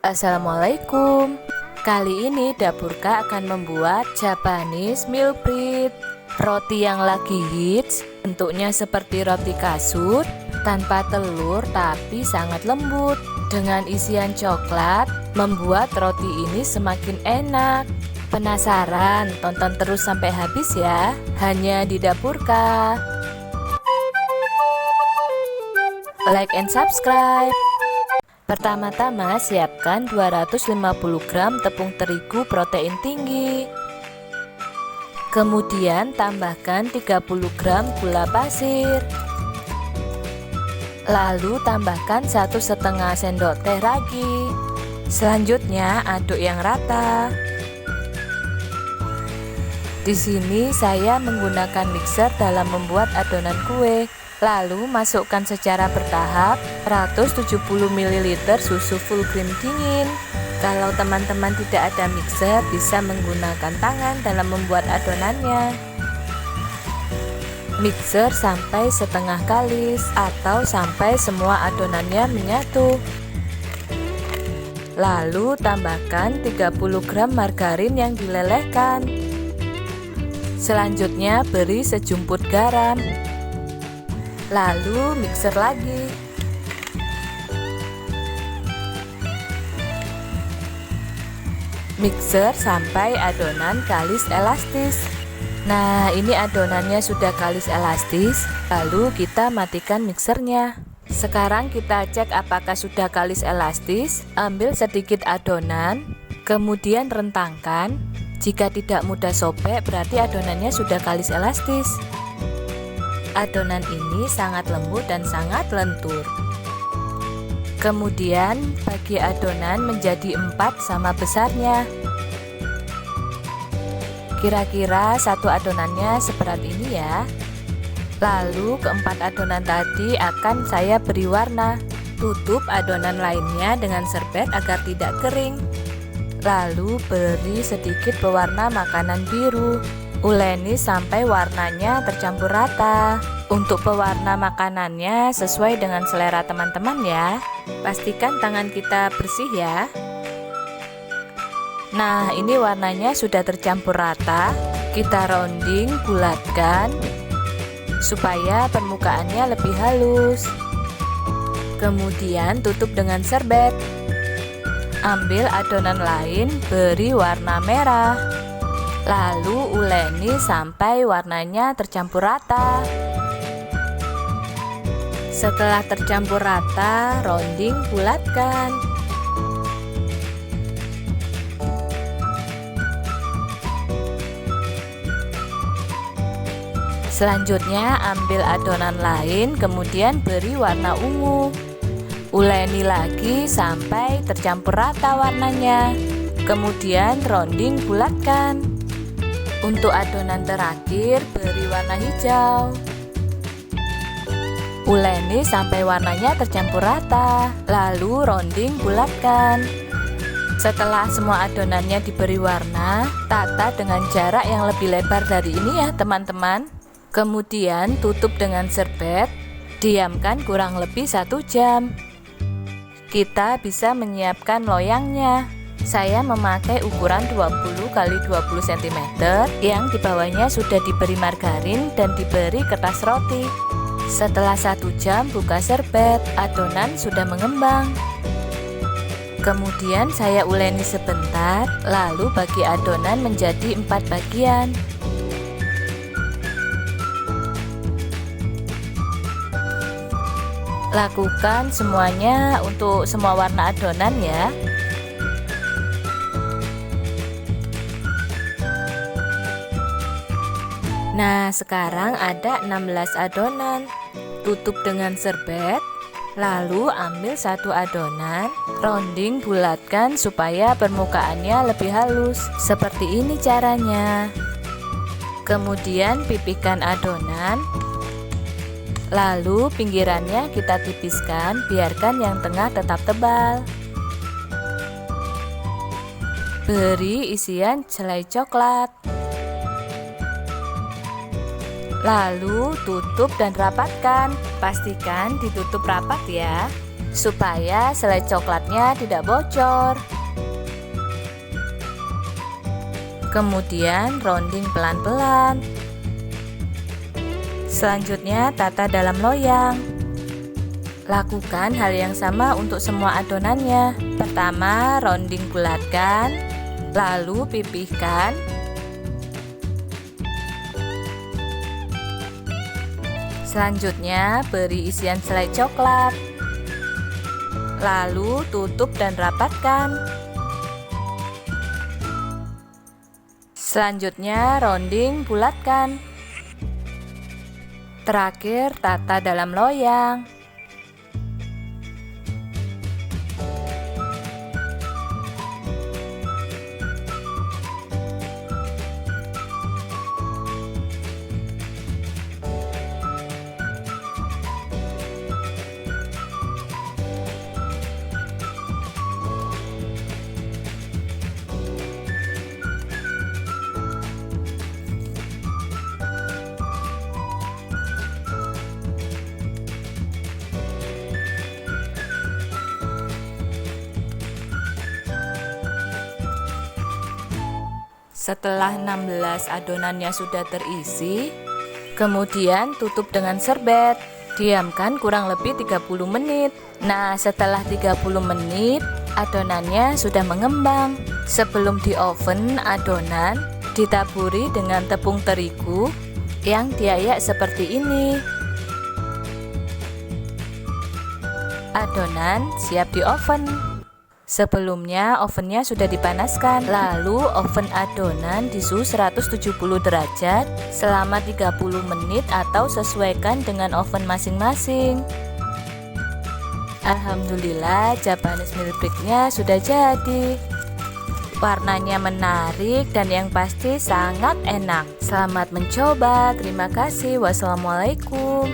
Assalamualaikum. Kali ini Dapurka akan membuat Japanese milk bread. Roti yang lagi hits, bentuknya seperti roti kasut, tanpa telur tapi sangat lembut. Dengan isian coklat, membuat roti ini semakin enak. Penasaran? Tonton terus sampai habis ya, hanya di Dapurka. Like and subscribe. Pertama-tama siapkan 250 gram tepung terigu protein tinggi. Kemudian tambahkan 30 gram gula pasir. Lalu tambahkan 1,5 sendok teh ragi. Selanjutnya aduk yang rata. Di sini saya menggunakan mixer dalam membuat adonan kue. Lalu masukkan secara bertahap 170 ml susu full cream dingin. Kalau teman-teman tidak ada mixer, bisa menggunakan tangan dalam membuat adonannya. Mixer sampai setengah kalis atau sampai semua adonannya menyatu. Lalu tambahkan 30 gram margarin yang dilelehkan. Selanjutnya beri sejumput garam. Lalu mixer lagi. Mixer sampai adonan kalis elastis. Nah, ini adonannya sudah kalis elastis. Lalu kita matikan mixernya. Sekarang kita cek apakah sudah kalis elastis. Ambil sedikit adonan, kemudian rentangkan. Jika tidak mudah sobek, berarti adonannya sudah kalis elastis. Adonan ini sangat lembut dan sangat lentur. Kemudian bagi adonan menjadi 4 sama besarnya. Kira-kira satu adonannya seberat ini ya. Lalu keempat adonan tadi akan saya beri warna. Tutup adonan lainnya dengan serbet agar tidak kering. Lalu beri sedikit pewarna makanan biru. Uleni sampai warnanya tercampur rata. Untuk pewarna makanannya sesuai dengan selera teman-teman ya. Pastikan tangan kita bersih ya. Nah, ini warnanya sudah tercampur rata. Kita rounding, bulatkan supaya permukaannya lebih halus. Kemudian tutup dengan serbet. Ambil adonan lain, beri warna merah. Lalu uleni sampai warnanya tercampur rata. Setelah tercampur rata, rounding, bulatkan. Selanjutnya ambil adonan lain, kemudian beri warna ungu. Uleni lagi sampai tercampur rata warnanya. Kemudian rounding, bulatkan. Untuk adonan terakhir, beri warna hijau. Uleni sampai warnanya tercampur rata. Lalu rounding, bulatkan. Setelah semua adonannya diberi warna, tata dengan jarak yang lebih lebar dari ini ya teman-teman. Kemudian tutup dengan serbet. Diamkan kurang lebih 1 jam. Kita bisa menyiapkan loyangnya. Saya memakai ukuran 20 x 20 cm yang di bawahnya sudah diberi margarin dan diberi kertas roti. Setelah 1 jam buka serbet, adonan sudah mengembang. Kemudian saya uleni sebentar, lalu bagi adonan menjadi 4 bagian. Lakukan semuanya untuk semua warna adonan ya. Nah, sekarang ada 16 adonan. Tutup dengan serbet. Lalu ambil satu adonan, rounding, bulatkan supaya permukaannya lebih halus. Seperti ini caranya. Kemudian pipihkan adonan. Lalu pinggirannya kita tipiskan, biarkan yang tengah tetap tebal. Beri isian selai coklat. Lalu tutup dan rapatkan. Pastikan ditutup rapat ya. supaya selai coklatnya tidak bocor. Kemudian rounding pelan-pelan. Selanjutnya tata dalam loyang. Lakukan hal yang sama untuk semua adonannya. Pertama, rounding bulatkan, lalu pipihkan. Selanjutnya, beri isian selai coklat. Lalu tutup dan rapatkan. Selanjutnya, rounding bulatkan. Terakhir, tata dalam loyang. Setelah 16 adonannya sudah terisi, kemudian tutup dengan serbet. Diamkan kurang lebih 30 menit. Nah, setelah 30 menit, adonannya sudah mengembang. Sebelum di oven, adonan ditaburi dengan tepung terigu yang diayak seperti ini. Adonan siap di oven. Sebelumnya ovennya sudah dipanaskan, lalu oven adonan di suhu 170 derajat selama 30 menit atau sesuaikan dengan oven masing-masing. Alhamdulillah, Japanese milkshake-nya sudah jadi. Warnanya menarik dan yang pasti sangat enak. Selamat mencoba, terima kasih. Wassalamualaikum.